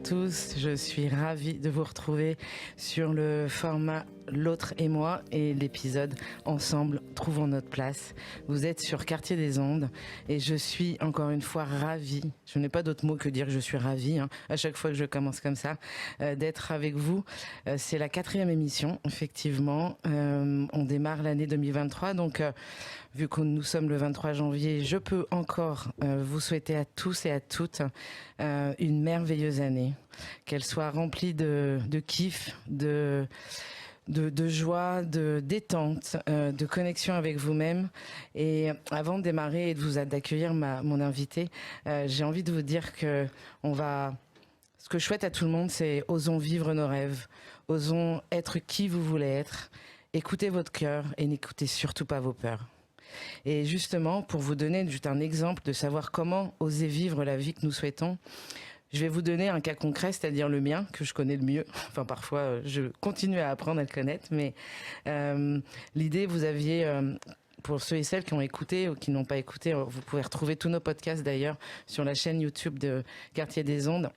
tous, je suis ravie de vous retrouver sur le format L'autre et moi et l'épisode Ensemble, trouvons notre place. Vous êtes sur Quartier des Ondes et je suis encore une fois ravie, je n'ai pas d'autre mot que dire que je suis ravie, à chaque fois que je commence comme ça, d'être avec vous. C'est la 4e émission, effectivement. On démarre l'année 2023, donc vu que nous sommes le 23 janvier, je peux encore vous souhaiter à tous et à toutes une merveilleuse année, qu'elle soit remplie de kiff, de joie, de détente, de connexion avec vous-même. Et avant de démarrer et d'accueillir mon invité, j'ai envie de vous dire que ce que je souhaite à tout le monde, c'est osons vivre nos rêves, osons être qui vous voulez être, écoutez votre cœur et n'écoutez surtout pas vos peurs. Et justement, pour vous donner juste un exemple de savoir comment oser vivre la vie que nous souhaitons, je vais vous donner un cas concret, c'est-à-dire le mien, que je connais le mieux. Enfin, parfois, je continue à apprendre à le connaître, mais l'idée, vous aviez... pour ceux et celles qui ont écouté ou qui n'ont pas écouté, vous pouvez retrouver tous nos podcasts d'ailleurs sur la chaîne YouTube de Quartier des Ondes.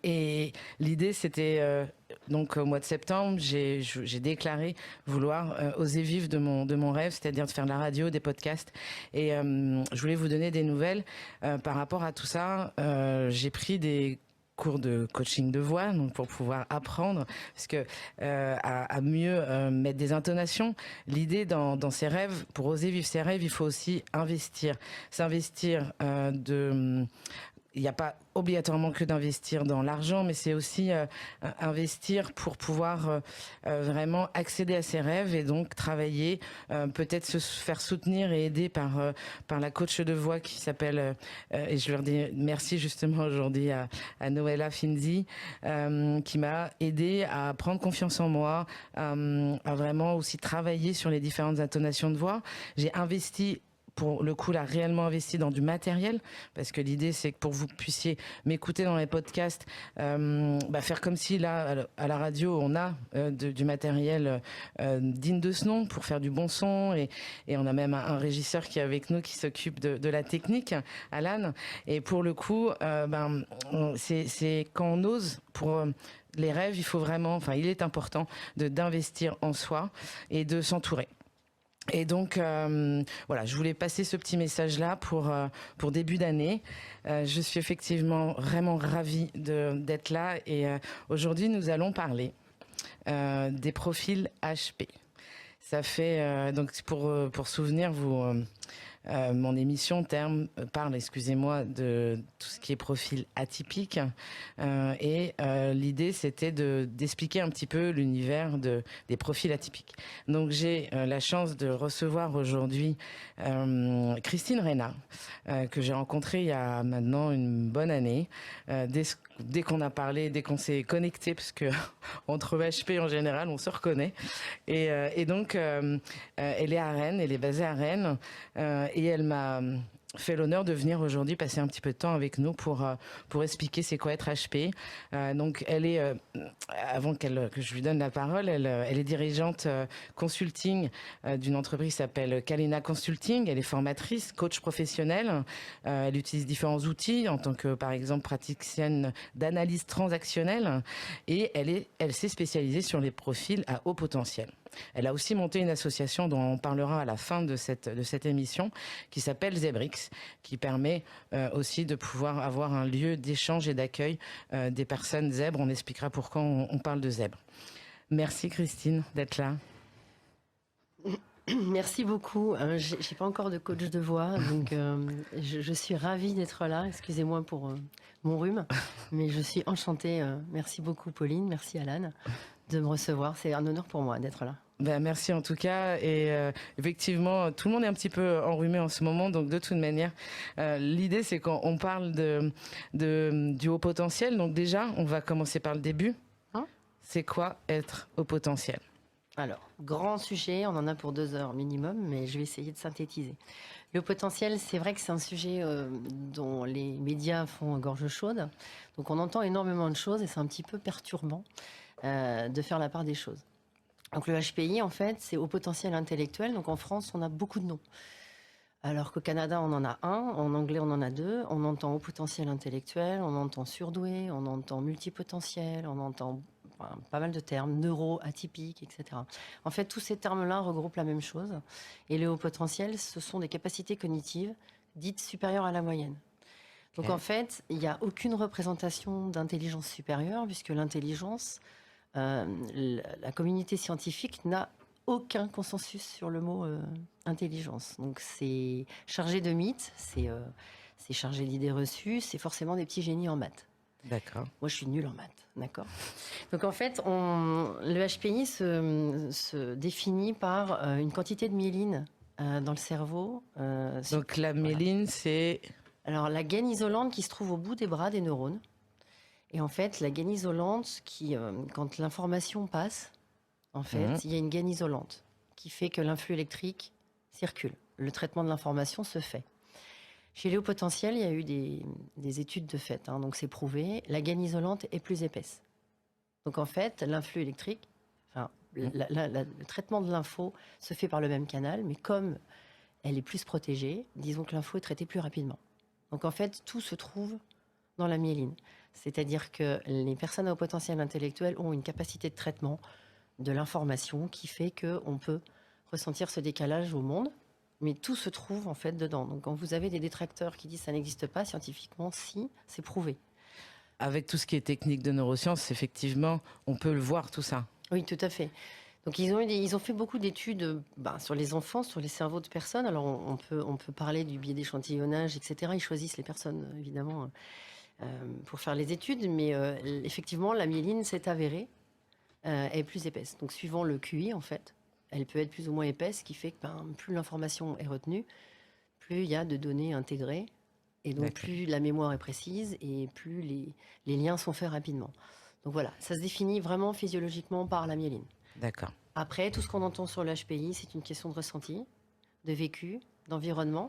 Et l'idée, c'était donc au mois de septembre, j'ai déclaré vouloir oser vivre de mon rêve, c'est-à-dire de faire de la radio, des podcasts. Et je voulais vous donner des nouvelles par rapport à tout ça. J'ai pris des cours de coaching de voix, donc pour pouvoir apprendre, parce que à mieux mettre des intonations. L'idée dans ses rêves, pour oser vivre ses rêves, il faut aussi s'investir il n'y a pas obligatoirement que d'investir dans l'argent, mais c'est aussi investir pour pouvoir vraiment accéder à ses rêves et donc travailler, peut-être se faire soutenir et aider par la coach de voix qui s'appelle, et je leur dis merci justement aujourd'hui à Noëlla Finzi, qui m'a aidé à prendre confiance en moi, à vraiment aussi travailler sur les différentes intonations de voix. J'ai investi pour le coup, là, réellement investi dans du matériel, parce que l'idée, c'est que pour que vous puissiez m'écouter dans les podcasts, faire comme si, là, à la radio, on a du matériel digne de ce nom, pour faire du bon son, et on a même un régisseur qui est avec nous, qui s'occupe de la technique, Alan, et pour le coup, c'est quand on ose, pour... les rêves, il est important d'investir en soi et de s'entourer. Et donc voilà, je voulais passer ce petit message-là pour début d'année. Je suis effectivement vraiment ravie d'être là et aujourd'hui nous allons parler des profils HP. Ça fait donc pour souvenir vous. Mon émission parle, excusez-moi, de tout ce qui est profil atypique et l'idée c'était d'expliquer un petit peu l'univers des profils atypiques. Donc j'ai la chance de recevoir aujourd'hui Christine Reyna que j'ai rencontrée il y a maintenant une bonne année. Dès qu'on a parlé, dès qu'on s'est connecté, parce que entre HP en général on se reconnaît et donc elle est à Rennes, elle est basée à Rennes. Et elle m'a fait l'honneur de venir aujourd'hui passer un petit peu de temps avec nous pour expliquer c'est quoi être HP. Donc elle est, avant que je lui donne la parole, elle est dirigeante consulting d'une entreprise qui s'appelle Kalina Consulting. Elle est formatrice, coach professionnelle. Elle utilise différents outils en tant que, par exemple, praticienne d'analyse transactionnelle. Et elle s'est spécialisée sur les profils à haut potentiel. Elle a aussi monté une association dont on parlera à la fin de cette émission qui s'appelle Zebrix, qui permet aussi de pouvoir avoir un lieu d'échange et d'accueil des personnes zèbres. On expliquera pourquoi on parle de zèbres. Merci Christine d'être là. Merci beaucoup. J'ai pas encore de coach de voix, donc je suis ravie d'être là. Excusez-moi pour mon rhume, mais je suis enchantée. Merci beaucoup Pauline, merci Alan de me recevoir. C'est un honneur pour moi d'être là. Merci en tout cas et effectivement tout le monde est un petit peu enrhumé en ce moment, donc de toute manière l'idée c'est qu'on parle du haut potentiel. Donc déjà on va commencer par le début. C'est quoi être haut potentiel? Alors, grand sujet, on en a pour 2 heures minimum, mais je vais essayer de synthétiser. Le potentiel, c'est vrai que c'est un sujet dont les médias font gorge chaude. Donc on entend énormément de choses et c'est un petit peu perturbant de faire la part des choses. Donc le HPI, en fait, c'est haut potentiel intellectuel. Donc en France, on a beaucoup de noms. Alors qu'au Canada, on en a un, en anglais, on en a deux. On entend haut potentiel intellectuel, on entend surdoué, on entend multipotentiel, on entend pas mal de termes, neuro, atypique, etc. En fait, tous ces termes-là regroupent la même chose. Et le haut potentiel, ce sont des capacités cognitives dites supérieures à la moyenne. Donc Ok. en fait, il n'y a aucune représentation d'intelligence supérieure, puisque l'intelligence, la communauté scientifique n'a aucun consensus sur le mot intelligence. Donc c'est chargé de mythes, c'est chargé d'idées reçues, c'est forcément des petits génies en maths. D'accord. Moi, je suis nulle en maths, d'accord. Donc en fait, le HPI se définit par une quantité de myéline dans le cerveau. Donc la Voilà. myéline, c'est... Alors la gaine isolante qui se trouve au bout des bras des neurones. Et en fait, la gaine isolante, quand l'information passe, en Mhm. fait, il y a une gaine isolante qui fait que l'influx électrique circule. Le traitement de l'information se fait. Chez les hauts potentiels, il y a eu des études de fait, hein, donc c'est prouvé. La gaine isolante est plus épaisse. Donc en fait, l'influx électrique, enfin, Mhm. le traitement de l'info se fait par le même canal, mais comme elle est plus protégée, disons que l'info est traitée plus rapidement. Donc en fait, tout se trouve dans la myéline. C'est-à-dire que les personnes à haut potentiel intellectuel ont une capacité de traitement de l'information qui fait qu'on peut ressentir ce décalage au monde, mais tout se trouve en fait dedans. Donc quand vous avez des détracteurs qui disent ça n'existe pas, scientifiquement, si, c'est prouvé. Avec tout ce qui est technique de neurosciences, effectivement, on peut le voir tout ça. Oui, tout à fait. Donc ils ont fait beaucoup d'études sur les enfants, sur les cerveaux de personnes. Alors on peut parler du biais d'échantillonnage, etc. Ils choisissent les personnes, évidemment, pour faire les études, mais effectivement, la myéline s'est avérée est plus épaisse. Donc suivant le QI, en fait, elle peut être plus ou moins épaisse, ce qui fait que plus l'information est retenue, plus il y a de données intégrées, et donc D'accord. plus la mémoire est précise, et plus les liens sont faits rapidement. Donc voilà, ça se définit vraiment physiologiquement par la myéline. D'accord. Après, tout ce qu'on entend sur le HPI, c'est une question de ressenti, de vécu, d'environnement.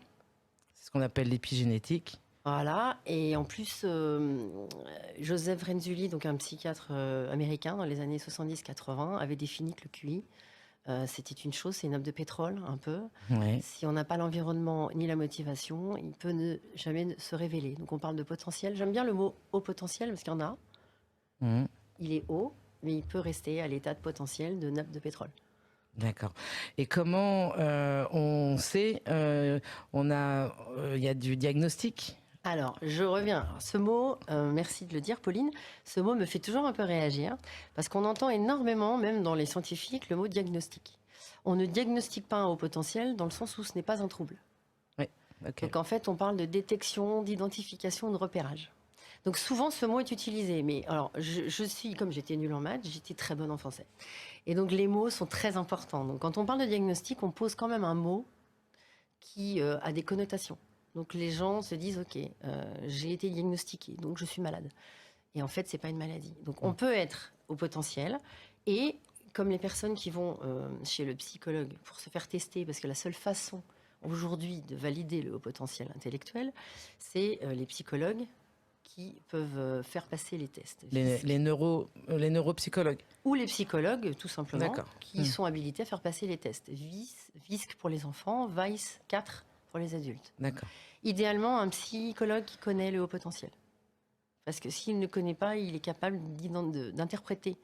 C'est ce qu'on appelle l'épigénétique. Voilà, et en plus, Joseph Renzulli, donc un psychiatre américain dans les années 70-80, avait défini que le QI, c'était une chose, c'est une nappe de pétrole, un peu. Ouais. Si on n'a pas l'environnement ni la motivation, il peut jamais se révéler. Donc on parle de potentiel. J'aime bien le mot haut potentiel parce qu'il y en a. Mhm. Il est haut, mais il peut rester à l'état de potentiel de nappe de pétrole. D'accord. Et comment on sait, il y a du diagnostic. Alors, je reviens. Alors, ce mot, merci de le dire, Pauline, ce mot me fait toujours un peu réagir parce qu'on entend énormément, même dans les scientifiques, le mot diagnostic. On ne diagnostique pas un haut potentiel dans le sens où ce n'est pas un trouble. Oui. Ok. Donc en fait, on parle de détection, d'identification, de repérage. Donc souvent, ce mot est utilisé. Mais alors, je suis, comme j'étais nulle en maths, j'étais très bonne en français. Et donc les mots sont très importants. Donc quand on parle de diagnostic, on pose quand même un mot qui a des connotations. Donc les gens se disent, ok, j'ai été diagnostiqué, donc je suis malade. Et en fait, c'est pas une maladie. Donc on peut être au potentiel et comme les personnes qui vont chez le psychologue pour se faire tester, parce que la seule façon aujourd'hui de valider le haut potentiel intellectuel, c'est les psychologues qui peuvent faire passer les tests. Les neuropsychologues. Ou les psychologues, tout simplement, D'accord. qui sont habilités à faire passer les tests. VISC pour les enfants, VICE 4 pour les adultes. D'accord. Idéalement, un psychologue qui connaît le haut potentiel. Parce que s'il ne connaît pas, il est capable d'interpréter,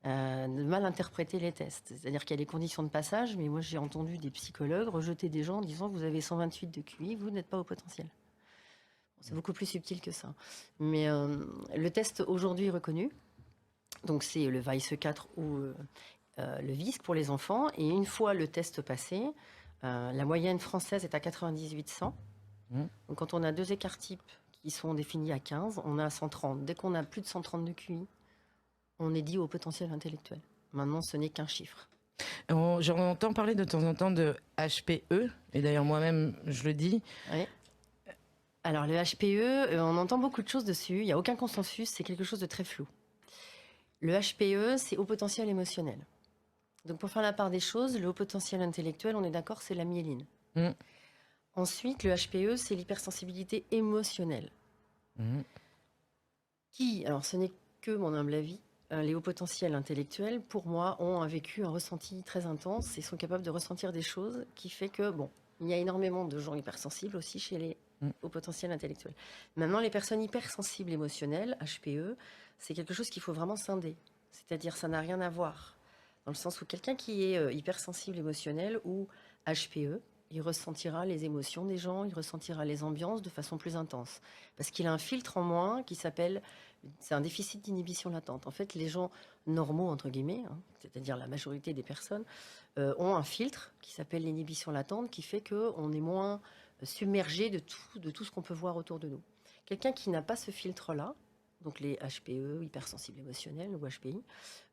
de mal interpréter les tests. C'est-à-dire qu'il y a des conditions de passage, mais moi j'ai entendu des psychologues rejeter des gens en disant vous avez 128 de QI, vous n'êtes pas au potentiel. Bon, c'est beaucoup plus subtil que ça. Mais le test aujourd'hui est reconnu. Donc c'est le VICE 4 ou le VISC pour les enfants. Et une fois le test passé, la moyenne française est à 98-100. Mmh. Donc quand on a deux écarts types qui sont définis à 15, on a 130. Dès qu'on a plus de 130 de QI, on est dit au potentiel intellectuel. Maintenant, ce n'est qu'un chiffre. J'en entends parler de temps en temps de HPE, et d'ailleurs moi-même je le dis. Oui. Alors le HPE, on entend beaucoup de choses dessus, il n'y a aucun consensus, c'est quelque chose de très flou. Le HPE, c'est haut potentiel émotionnel. Donc pour faire la part des choses, le haut potentiel intellectuel, on est d'accord, c'est la myéline. Mmh. Ensuite, le HPE, c'est l'hypersensibilité émotionnelle. Mmh. Qui, alors ce n'est que mon humble avis, les hauts potentiels intellectuels, pour moi, ont vécu un ressenti très intense et sont capables de ressentir des choses qui fait que, bon, Il y a énormément de gens hypersensibles aussi chez les hauts potentiels intellectuels. Maintenant, les personnes hypersensibles émotionnelles, HPE, c'est quelque chose qu'il faut vraiment scinder. C'est-à-dire, ça n'a rien à voir. Dans le sens où quelqu'un qui est hypersensible émotionnel ou HPE, il ressentira les émotions des gens, il ressentira les ambiances de façon plus intense. Parce qu'il a un filtre en moins qui s'appelle, c'est un déficit d'inhibition latente. En fait, les gens normaux, entre guillemets, c'est-à-dire la majorité des personnes, ont un filtre qui s'appelle l'inhibition latente, qui fait qu'on est moins submergé de tout ce qu'on peut voir autour de nous. Quelqu'un qui n'a pas ce filtre-là, donc les HPE, hypersensibles émotionnels ou HPI,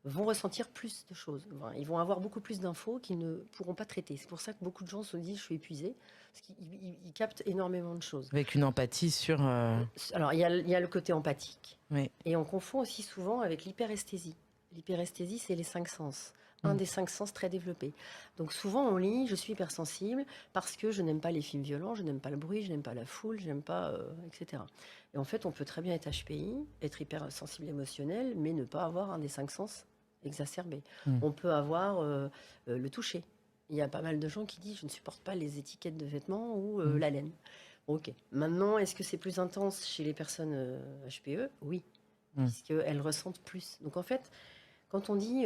vont ressentir plus de choses. Enfin, ils vont avoir beaucoup plus d'infos qu'ils ne pourront pas traiter. C'est pour ça que beaucoup de gens se disent « je suis épuisé », parce qu'ils captent énormément de choses. Avec une empathie sur... Alors, il y a le côté empathique, Oui. et on confond aussi souvent avec l'hyperesthésie. L'hyperesthésie, c'est les 5 sens. Un des 5 sens très développés. Donc souvent on lit « je suis hypersensible parce que je n'aime pas les films violents, je n'aime pas le bruit, je n'aime pas la foule, je n'aime pas... etc. » Et en fait, on peut très bien être HPI, être hypersensible émotionnel, mais ne pas avoir un des 5 sens exacerbé. On peut avoir le toucher. Il y a pas mal de gens qui disent « je ne supporte pas les étiquettes de vêtements ou la laine ». Ok. Maintenant, est-ce que c'est plus intense chez les personnes HPE ? Oui, puisqu'elles ressentent plus. Donc en fait... Quand on dit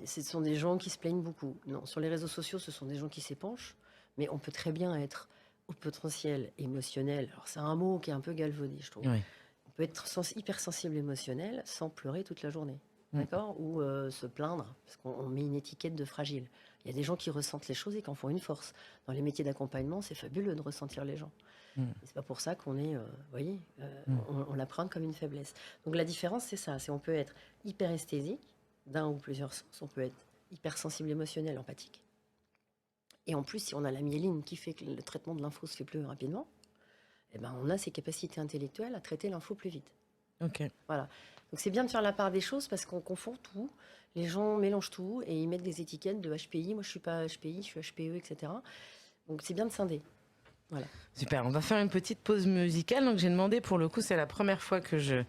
ce sont des gens qui se plaignent beaucoup, non, sur les réseaux sociaux, ce sont des gens qui s'épanchent, mais on peut très bien être au potentiel émotionnel. Alors, c'est un mot qui est un peu galvaudé, je trouve. Oui. On peut être hypersensible émotionnel sans pleurer toute la journée, d'accord ? Ou se plaindre, parce qu'on met une étiquette de fragile. Il y a des gens qui ressentent les choses et qui en font une force. Dans les métiers d'accompagnement, c'est fabuleux de ressentir les gens. C'est pas pour ça qu'on est, voyez, on la prend comme une faiblesse. Donc la différence, c'est ça, c'est on peut être hyperesthésique, d'un ou plusieurs sens, on peut être hypersensible émotionnel, empathique. Et en plus, si on a la myéline qui fait que le traitement de l'info se fait plus rapidement, eh ben, on a ces capacités intellectuelles à traiter l'info plus vite. Ok. Voilà. Donc c'est bien de faire la part des choses parce qu'on confond tout. Les gens mélangent tout et ils mettent des étiquettes de HPI. Moi, je suis pas HPI, je suis HPE, etc. Donc c'est bien de scinder. Voilà. Super, on va faire une petite pause musicale. Donc j'ai demandé, pour le coup, c'est la première fois que je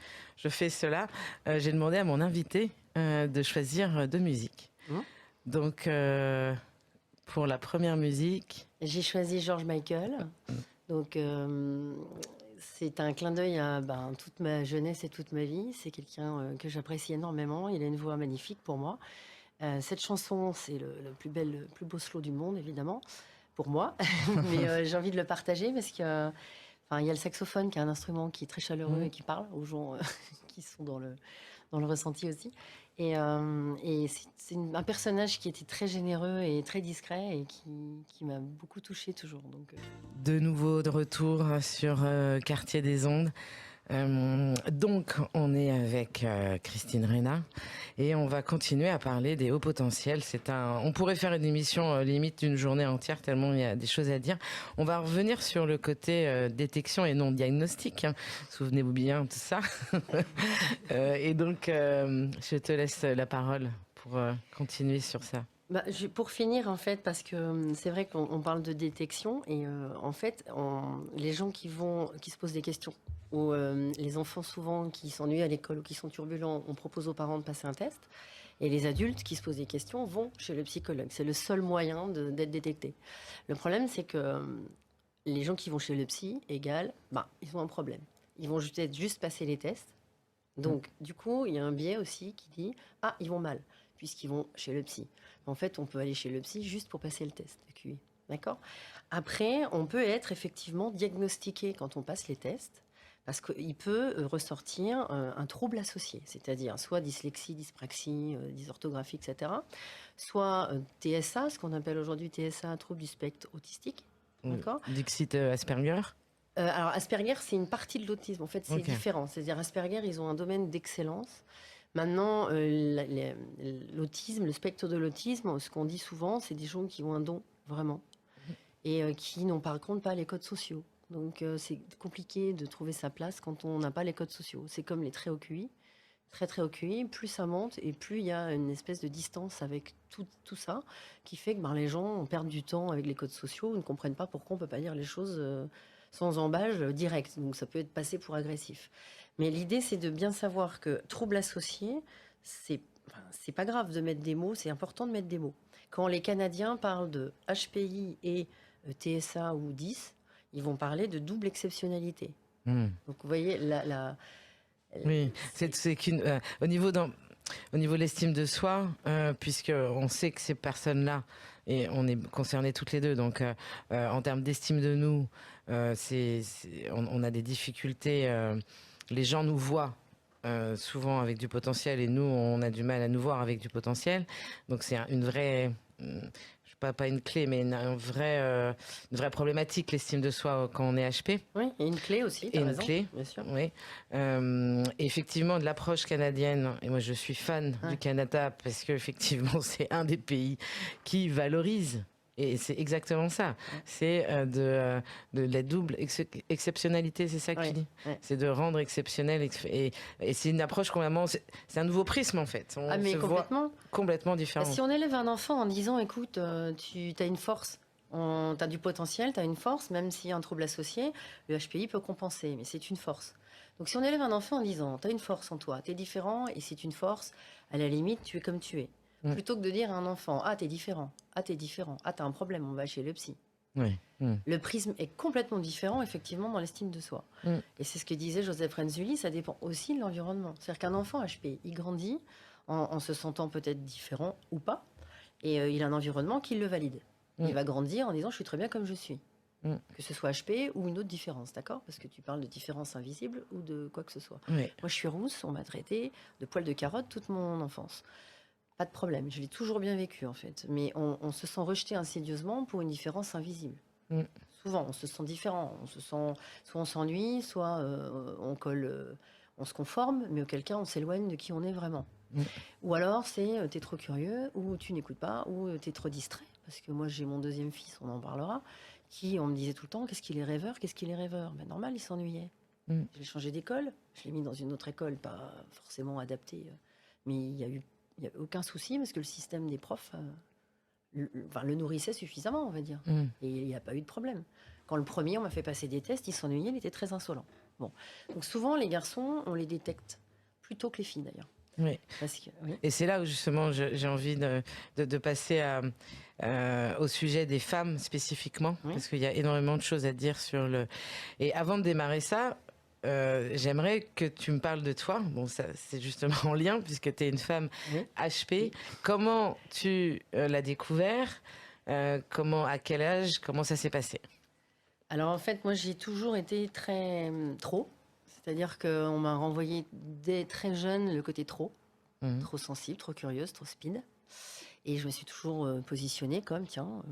fais cela, j'ai demandé à mon invité de choisir deux musiques. Donc pour la première musique... J'ai choisi George Michael. Donc c'est un clin d'œil à toute ma jeunesse et toute ma vie. C'est quelqu'un que j'apprécie énormément. Il a une voix magnifique pour moi. Cette chanson, c'est le plus beau slow du monde, évidemment, pour moi. Mais j'ai envie de le partager parce que, il y a le saxophone qui est un instrument qui est très chaleureux et qui parle aux gens qui sont dans le ressenti aussi. Et c'est un personnage qui était très généreux et très discret et qui m'a beaucoup touchée toujours. Donc, De nouveau de retour sur Quartier des Ondes. Donc, on est avec Christine Reina et on va continuer à parler des hauts potentiels. On pourrait faire une émission limite d'une journée entière tellement il y a des choses à dire. On va revenir sur le côté détection et non diagnostic. Souvenez-vous bien de ça. Et donc, je te laisse la parole pour continuer sur ça. Pour finir, en fait, parce que c'est vrai qu'on parle de détection et en fait, les gens qui se posent des questions ou les enfants souvent qui s'ennuient à l'école ou qui sont turbulents, on propose aux parents de passer un test. Et les adultes qui se posent des questions vont chez le psychologue. C'est le seul moyen d'être détecté. Le problème, c'est que les gens qui vont chez le psy, ils ont un problème. Ils vont juste passer les tests. Donc, du coup, il y a un biais aussi qui dit « Ah, ils vont mal », puisqu'ils vont chez le psy. En fait, on peut aller chez le psy juste pour passer le test de QI. D'accord ? Après, on peut être effectivement diagnostiqué quand on passe les tests, parce qu'il peut ressortir un trouble associé, c'est-à-dire soit dyslexie, dyspraxie, dysorthographie, etc., soit TSA, ce qu'on appelle aujourd'hui TSA, trouble du spectre autistique. D'accord ? Dixit Asperger. Alors, Asperger, c'est une partie de l'autisme. En fait, c'est différent. C'est-à-dire, Asperger, ils ont un domaine d'excellence. Maintenant, l'autisme, le spectre de l'autisme, ce qu'on dit souvent, c'est des gens qui ont un don, vraiment, et qui n'ont par contre pas les codes sociaux. Donc, c'est compliqué de trouver sa place quand on n'a pas les codes sociaux. C'est comme les très hauts QI. Très haut QI, plus ça monte et plus il y a une espèce de distance avec tout ça qui fait que les gens perdent du temps avec les codes sociaux, ne comprennent pas pourquoi on ne peut pas dire les choses sans embâche direct. Donc, ça peut être passé pour agressif. Mais l'idée, c'est de bien savoir que trouble associé, c'est pas grave de mettre des mots, c'est important de mettre des mots. Quand les Canadiens parlent de HPI et TSA ou 10, ils vont parler de double exceptionnalité. Mm. Donc vous voyez, Oui, c'est qu'une au niveau de l'estime de soi, puisque on sait que ces personnes-là, et on est concernés toutes les deux, donc en termes d'estime de nous, on a des difficultés. Les gens nous voient souvent avec du potentiel et nous, on a du mal à nous voir avec du potentiel. Donc c'est une vraie, pas une clé, mais une vraie problématique, l'estime de soi quand on est HP. Oui, et une clé aussi, tu as raison. Clé, bien sûr. oui. Effectivement, de l'approche canadienne, et moi je suis fan du Canada parce qu'effectivement c'est un des pays qui valorise. Et c'est exactement ça. C'est de la double exceptionnalité, c'est ça que tu dis. C'est de rendre exceptionnel. Et c'est une approche complètement. C'est un nouveau prisme en fait. On mais se complètement. Voit complètement différent. Si on élève un enfant en disant, écoute, tu as une force, tu as du potentiel, tu as une force, même s'il y a un trouble associé, le HPI peut compenser, mais c'est une force. Donc si on élève un enfant en disant, tu as une force en toi, tu es différent et c'est une force, à la limite, tu es comme tu es. Plutôt que de dire à un enfant, ah, t'es différent, ah, t'as un problème, on va chez le psy. Oui. Le prisme est complètement différent, effectivement, dans l'estime de soi. Et c'est ce que disait Joseph Renzulli, ça dépend aussi de l'environnement. C'est-à-dire qu'un enfant HPI, il grandit en se sentant peut-être différent ou pas, et il a un environnement qui le valide. Il va grandir en disant, je suis très bien comme je suis. Que ce soit HP ou une autre différence, d'accord? Parce que tu parles de différence invisible ou de quoi que ce soit. Moi, je suis rousse, on m'a traité de poil de carotte toute mon enfance. Pas de problème, je l'ai toujours bien vécu en fait. Mais on se sent rejeté insidieusement pour une différence invisible. Souvent, on se sent différent. Soit on s'ennuie, soit on colle, on se conforme, mais auquel cas on s'éloigne de qui on est vraiment. Ou alors c'est t'es trop curieux, ou tu n'écoutes pas, ou t'es trop distrait. Parce que moi j'ai mon deuxième fils, on en parlera, on me disait tout le temps qu'est-ce qu'il est rêveur. Ben, normal, il s'ennuyait. Je l'ai changé d'école, je l'ai mis dans une autre école, pas forcément adaptée, mais il n'y a aucun souci parce que le système des profs le nourrissait suffisamment, on va dire. Et il n'y a pas eu de problème. Quand le premier, on m'a fait passer des tests, il s'ennuyait, il était très insolent. Bon. Donc souvent, les garçons, on les détecte plus tôt que les filles d'ailleurs. Oui. Et c'est là où justement j'ai envie de passer au sujet des femmes spécifiquement, parce qu'il y a énormément de choses à dire sur le... Et avant de démarrer ça, j'aimerais que tu me parles de toi. Bon, ça, c'est justement en lien, puisque tu es une femme HP. Comment tu l'as découvert? À quel âge? Comment ça s'est passé? Alors en fait, moi j'ai toujours été très trop. C'est-à-dire qu'on m'a renvoyé dès très jeune le côté trop. Trop sensible, trop curieuse, trop speed. Et je me suis toujours positionnée comme, tiens,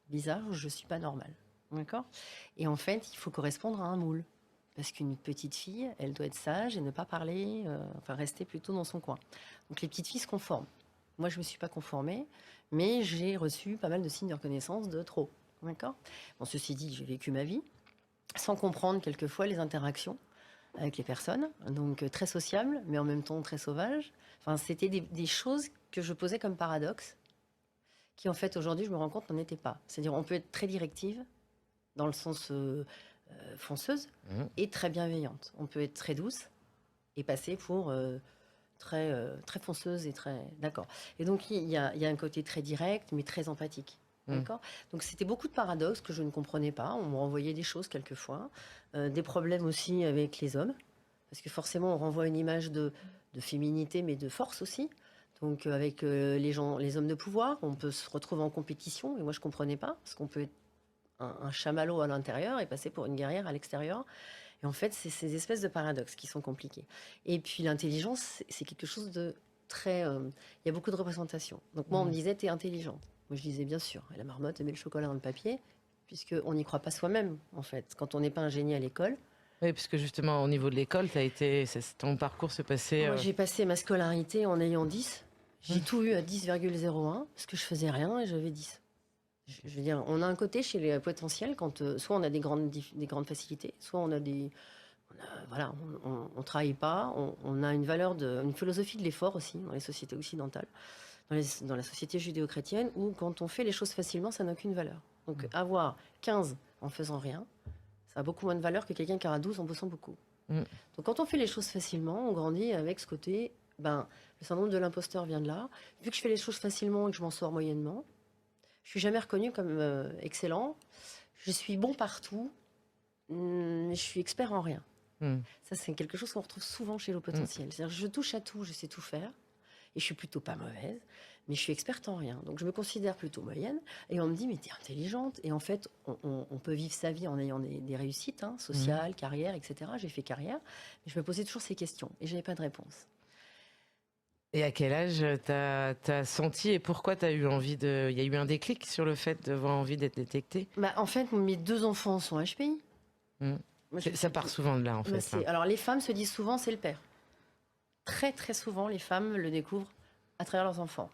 bizarre, je ne suis pas normale. D'accord? Et en fait, il faut correspondre à un moule. Parce qu'une petite fille, elle doit être sage et ne pas parler, rester plutôt dans son coin. Donc les petites filles se conforment. Moi, je ne me suis pas conformée, mais j'ai reçu pas mal de signes de reconnaissance de trop. D'accord? Bon, ceci dit, j'ai vécu ma vie sans comprendre quelquefois les interactions avec les personnes, donc très sociable, mais en même temps très sauvage. Enfin, c'était des choses que je posais comme paradoxe, qui en fait aujourd'hui, je me rends compte, n'en étaient pas. C'est-à-dire, on peut être très directive, dans le sens fonceuse, et très bienveillante. On peut être très douce et passer pour très fonceuse et très... D'accord. Et donc, il y a un côté très direct, mais très empathique. D'accord. Donc c'était beaucoup de paradoxes que je ne comprenais pas. On me renvoyait des choses quelquefois, des problèmes aussi avec les hommes, parce que forcément on renvoie une image de féminité, mais de force aussi. Donc avec les hommes de pouvoir, on peut se retrouver en compétition. Et moi je comprenais pas, parce qu'on peut être un chamallow à l'intérieur et passer pour une guerrière à l'extérieur. Et en fait, c'est ces espèces de paradoxes qui sont compliqués. Et puis l'intelligence, c'est quelque chose de très... il y a beaucoup de représentations. Donc moi on me disait t'es intelligente. Moi, je disais bien sûr, et la marmotte aimait le chocolat dans le papier, puisqu'on n'y croit pas soi-même, en fait, quand on n'est pas un génie à l'école. Oui, puisque justement, au niveau de l'école, ton parcours se passait... Moi, j'ai passé ma scolarité en ayant 10. J'ai tout eu à 10,01, parce que je faisais rien et j'avais 10. Je veux dire, on a un côté chez les potentiels, quand soit on a des grandes facilités, soit on a des... on travaille pas, on a une philosophie de l'effort aussi, dans les sociétés occidentales. Dans la société judéo-chrétienne, où quand on fait les choses facilement, ça n'a aucune valeur. Donc avoir 15 en faisant rien, ça a beaucoup moins de valeur que quelqu'un qui aura 12 en bossant beaucoup. Donc quand on fait les choses facilement, on grandit avec ce côté, le syndrome de l'imposteur vient de là. Vu que je fais les choses facilement et que je m'en sors moyennement, je suis jamais reconnue comme excellent. Je suis bon partout, mais je suis expert en rien. Mm. Ça, c'est quelque chose qu'on retrouve souvent chez l'eau potentiel. C'est-à-dire, je touche à tout, je sais tout faire, et je suis plutôt pas mauvaise, mais je suis experte en rien. Donc, je me considère plutôt moyenne, et on me dit, mais t'es intelligente. Et en fait, on peut vivre sa vie en ayant des réussites, sociales, carrière, etc. J'ai fait carrière, mais je me posais toujours ces questions, et je n'avais pas de réponse. Et à quel âge t'as senti et pourquoi t'as eu envie de... Il y a eu un déclic sur le fait d'avoir envie d'être détectée? En fait, mes 2 enfants sont HPI. Mm. Moi, Ça part souvent de là, en fait. Hein. Alors, les femmes se disent souvent, c'est le père. Très, très souvent, les femmes le découvrent à travers leurs enfants.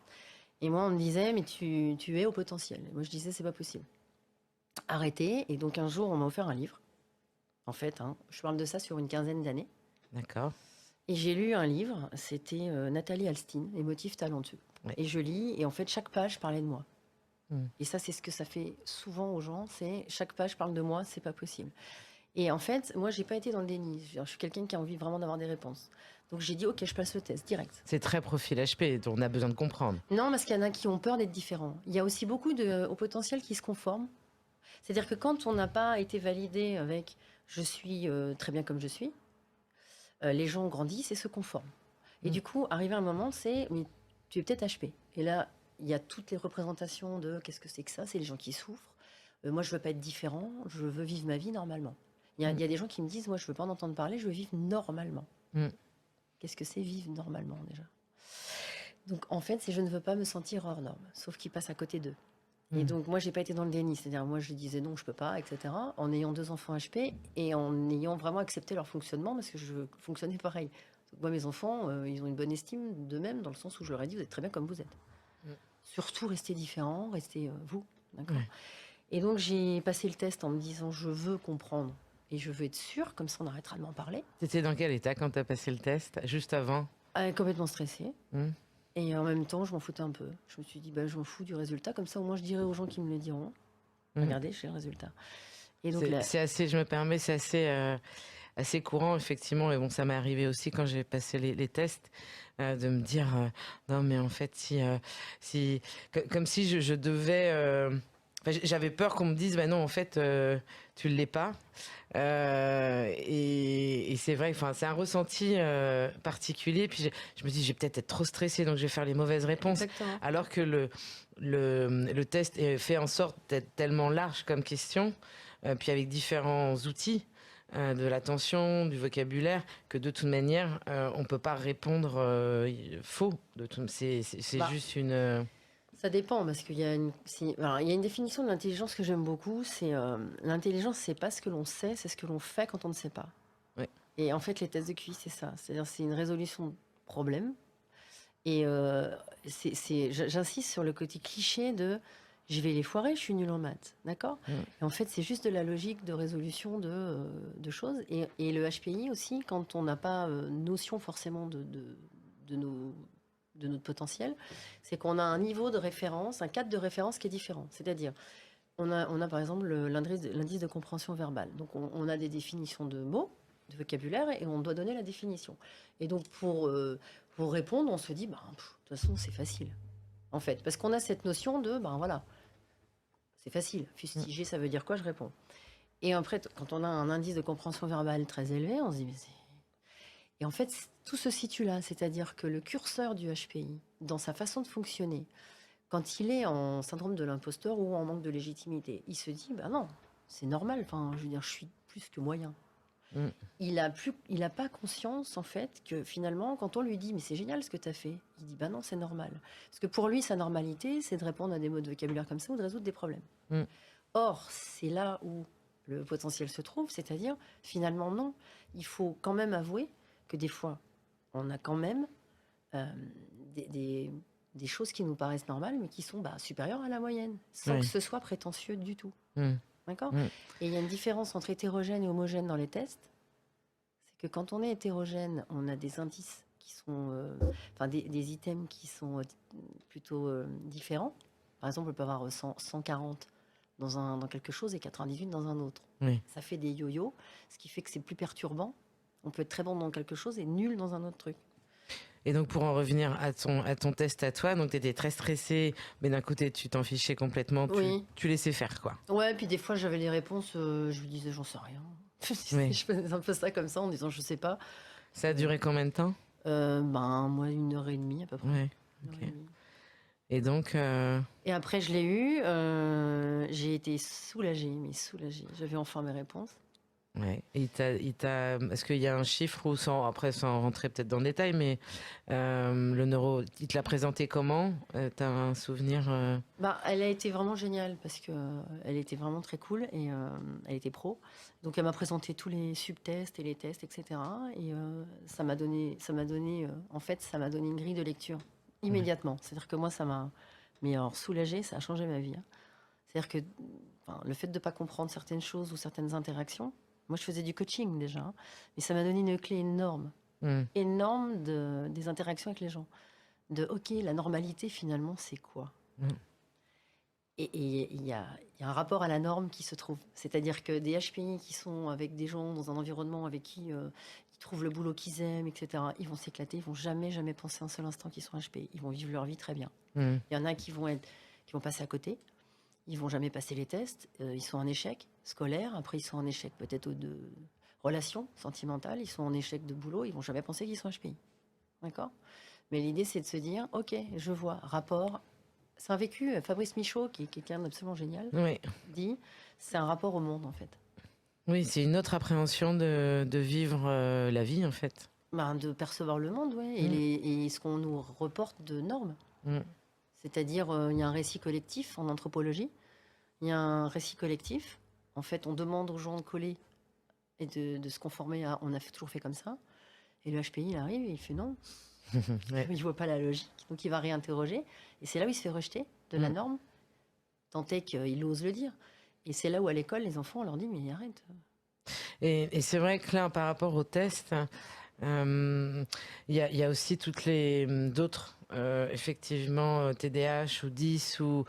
Et moi, on me disait, mais tu es au potentiel. Et moi, je disais, c'est pas possible. Arrêtez. Et donc, un jour, on m'a offert un livre. En fait, je parle de ça sur une quinzaine d'années. D'accord. Et j'ai lu un livre. C'était Nathalie Alstin, Les motifs talentueux. Ouais. Et je lis. Et en fait, chaque page parlait de moi. Mm. Et ça, c'est ce que ça fait souvent aux gens. C'est chaque page parle de moi, c'est pas possible. Et en fait, moi, j'ai pas été dans le déni. Je suis quelqu'un qui a envie vraiment d'avoir des réponses. Donc, j'ai dit, OK, je passe le test direct. C'est très profil HP, on a besoin de comprendre. Non, parce qu'il y en a qui ont peur d'être différents. Il y a aussi beaucoup au potentiel qui se conforment. C'est-à-dire que quand on n'a pas été validé avec je suis très bien comme je suis, les gens grandissent et se conforment. Et du coup, arrivé à un moment, c'est mais tu es peut-être HP. Et là, il y a toutes les représentations de qu'est-ce que c'est que ça? C'est les gens qui souffrent. Moi, je veux pas être différent. Je veux vivre ma vie normalement. Il y a des gens qui me disent moi, je veux pas en entendre parler. Je veux vivre normalement. Qu'est-ce que c'est vivre normalement déjà? Donc en fait, c'est je ne veux pas me sentir hors norme, sauf qu'ils passent à côté d'eux. Et donc moi, j'ai pas été dans le déni, c'est-à-dire moi, je disais non, je peux pas, etc. En ayant 2 enfants HP et en ayant vraiment accepté leur fonctionnement parce que je fonctionnais pareil. Donc, moi, mes enfants, ils ont une bonne estime d'eux-mêmes dans le sens où je leur ai dit vous êtes très bien comme vous êtes. Surtout restez différents, restez vous, d'accord. Et donc j'ai passé le test en me disant je veux comprendre et je veux être sûre, comme ça on arrêtera de m'en parler. T'étais dans quel état quand t'as passé le test? Juste avant? Complètement stressée. Et en même temps, je m'en foutais un peu. Je me suis dit, je m'en fous du résultat. Comme ça, au moins, je dirai aux gens qui me le diront. Regardez, j'ai le résultat. Et donc, c'est assez, je me permets, c'est assez courant, effectivement. Et bon, ça m'est arrivé aussi quand j'ai passé les tests, de me dire, non, mais en fait, comme si je devais... j'avais peur qu'on me dise, non, en fait, tu l'es pas. Et c'est vrai, c'est un ressenti particulier. Puis je me dis, je vais peut-être être trop stressée, donc je vais faire les mauvaises réponses. Exactement. Alors que le test est fait en sorte d'être tellement large comme question, puis avec différents outils. De l'attention, du vocabulaire, que de toute manière, on peut pas répondre faux. C'est juste une... Ça dépend, parce qu'il y a il y a une définition de l'intelligence que j'aime beaucoup, c'est l'intelligence, c'est pas ce que l'on sait, c'est ce que l'on fait quand on ne sait pas. Ouais. Et en fait, les tests de QI, c'est ça. C'est-à-dire, c'est une résolution de problème. Et j'insiste sur le côté cliché de je vais les foirer, je suis nulle en maths, d'accord. Et en fait, c'est juste de la logique de résolution de choses. Et le HPI aussi, quand on n'a pas notion forcément de notre potentiel, c'est qu'on a un niveau de référence, un cadre de référence qui est différent. C'est-à-dire, on a par exemple l'indice de compréhension verbale. Donc, on a des définitions de mots, de vocabulaire, et on doit donner la définition. Et donc, pour répondre, on se dit, de toute façon, c'est facile. En fait, parce qu'on a cette notion de, voilà, c'est facile. Fustiger, ça veut dire quoi? Je réponds. Et après, quand on a un indice de compréhension verbale très élevé, on se dit, mais c'est... Et en fait, tout se situe là, c'est-à-dire que le curseur du HPI, dans sa façon de fonctionner, quand il est en syndrome de l'imposteur ou en manque de légitimité, il se dit, non, c'est normal, je veux dire, je suis plus que moyen. Il a pas conscience, en fait, que finalement, quand on lui dit, mais c'est génial ce que tu as fait, il dit, non, c'est normal. Parce que pour lui, sa normalité, c'est de répondre à des mots de vocabulaire comme ça ou de résoudre des problèmes. Or, c'est là où le potentiel se trouve, c'est-à-dire, finalement, non. Il faut quand même avouer que des fois, on a quand même des choses qui nous paraissent normales, mais qui sont supérieures à la moyenne, sans que ce soit prétentieux du tout. D'accord. Et il y a une différence entre hétérogène et homogène dans les tests. C'est que quand on est hétérogène, on a des indices qui sont... des items qui sont plutôt différents. Par exemple, on peut avoir 140 dans quelque chose et 98 dans un autre. Ça fait des yo-yo, ce qui fait que c'est plus perturbant. On peut être très bon dans quelque chose et nul dans un autre truc. Et donc, pour en revenir à ton test à toi, donc tu étais très stressée, mais d'un côté, tu t'en fichais complètement, Oui. tu laissais faire, quoi. Ouais, puis des fois, j'avais les réponses, je lui disais, j'en sais rien. Oui. Je faisais un peu ça comme ça en disant, je sais pas. Ça a duré combien de temps? Moi, 1 heure et demie à peu près. Ouais, 1 heure et ok. demie. Et donc, Et après, je l'ai eu. J'ai été soulagée, mais soulagée. J'avais enfin mes réponses. ouais. Est-ce qu'il y a un chiffre ou sans rentrer peut-être dans le détail, mais le neuro, il te l'a présenté comment? T'as un souvenir? Elle a été vraiment géniale parce que elle était vraiment très cool et elle était pro. Donc elle m'a présenté tous les subtests et les tests, etc. Et en fait, ça m'a donné une grille de lecture immédiatement. C'est-à-dire que moi, ça m'a, mais alors soulagée, ça a changé ma vie, hein. C'est-à-dire que le fait de ne pas comprendre certaines choses ou certaines interactions, moi je faisais du coaching déjà, hein, mais ça m'a donné une clé énorme, Hmm. énorme des interactions avec les gens. Ok, la normalité finalement, c'est quoi? Hmm. Et il y a un rapport à la norme qui se trouve. C'est-à-dire que des HPI qui sont avec des gens dans un environnement avec qui trouvent le boulot qu'ils aiment, etc., ils vont s'éclater, ils vont jamais, jamais penser un seul instant qu'ils sont HPI. Ils vont vivre leur vie très bien. Hmm. Il y en a qui vont passer à côté, ils vont jamais passer les tests, ils sont en échec scolaire, après ils sont en échec peut-être de relations sentimentales, ils sont en échec de boulot, ils vont jamais penser qu'ils sont HPI. D'accord? Mais l'idée, c'est de se dire, ok, je vois, rapport. C'est un vécu, Fabrice Michaud, qui est quelqu'un d'absolument génial, Oui. dit, c'est un rapport au monde, en fait. Oui, c'est une autre appréhension de vivre la vie, en fait. De percevoir le monde, ouais, Mm. et ce qu'on nous reporte de normes. Mm. C'est-à-dire, il y a un récit collectif en anthropologie, il y a un récit collectif. En fait, on demande aux gens de coller et de se conformer à on a toujours fait comme ça. Et le HPI, il arrive et il fait non. Ouais. Il voit pas la logique. Donc il va réinterroger. Et c'est là où il se fait rejeter de la Mm. norme, tant est qu'il ose le dire. Et c'est là où à l'école, les enfants, on leur dit mais arrête. Et c'est vrai que là, par rapport au test, il y a aussi toutes les d'autres, effectivement, TDAH ou 10 ou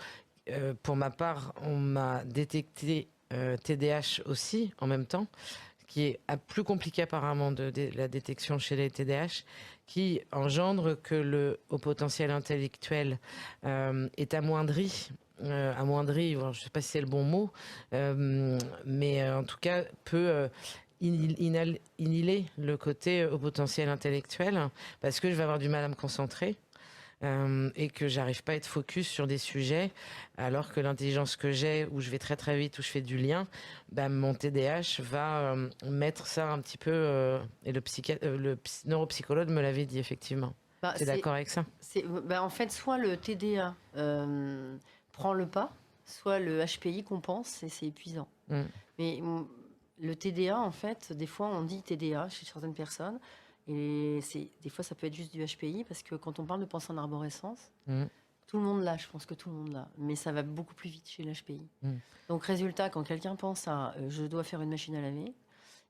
pour ma part, on m'a détecté TDAH aussi en même temps, qui est plus compliqué apparemment la détection chez les TDAH, qui engendre que le haut potentiel intellectuel est amoindri. Amoindri, bon, je ne sais pas si c'est le bon mot, mais en tout cas peut inhiler le côté au potentiel intellectuel parce que je vais avoir du mal à me concentrer et que j'arrive pas à être focus sur des sujets alors que l'intelligence que j'ai où je vais très très vite où je fais du lien, mon TDAH va mettre ça un petit peu et neuropsychologue me l'avait dit effectivement. T'es d'accord avec ça? En fait, soit le TDA prend le pas, soit le HPI compense et c'est épuisant. Mm. Mais le TDA, en fait, des fois on dit TDA chez certaines personnes, et des fois ça peut être juste du HPI, parce que quand on parle de pensée en arborescence, Mm. tout le monde l'a, je pense que tout le monde l'a, mais ça va beaucoup plus vite chez l'HPI. Mm. Donc résultat, quand quelqu'un pense à je dois faire une machine à laver,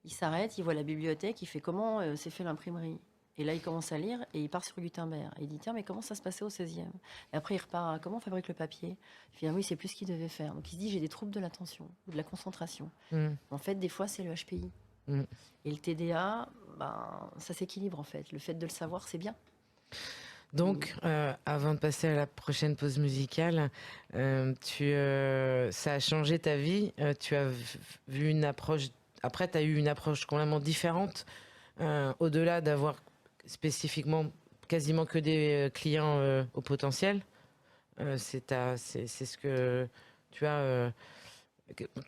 il s'arrête, il voit la bibliothèque, il fait comment c'est fait l'imprimerie. Et là, il commence à lire et il part sur Gutenberg. Et il dit, tiens, mais comment ça se passait au 16e? Et après, il repart à comment on fabrique le papier. Finalement, il sait plus ce qu'il devait faire. Donc, il se dit, j'ai des troubles de l'attention ou de la concentration. Mm. En fait, des fois, c'est le HPI. Mm. Et le TDA, ça s'équilibre, en fait. Le fait de le savoir, c'est bien. Donc, avant de passer à la prochaine pause musicale, ça a changé ta vie. Tu as vu une approche. Après, tu as eu une approche complètement différente. Au-delà d'avoir spécifiquement quasiment que des clients au potentiel. C'est ce que tu as.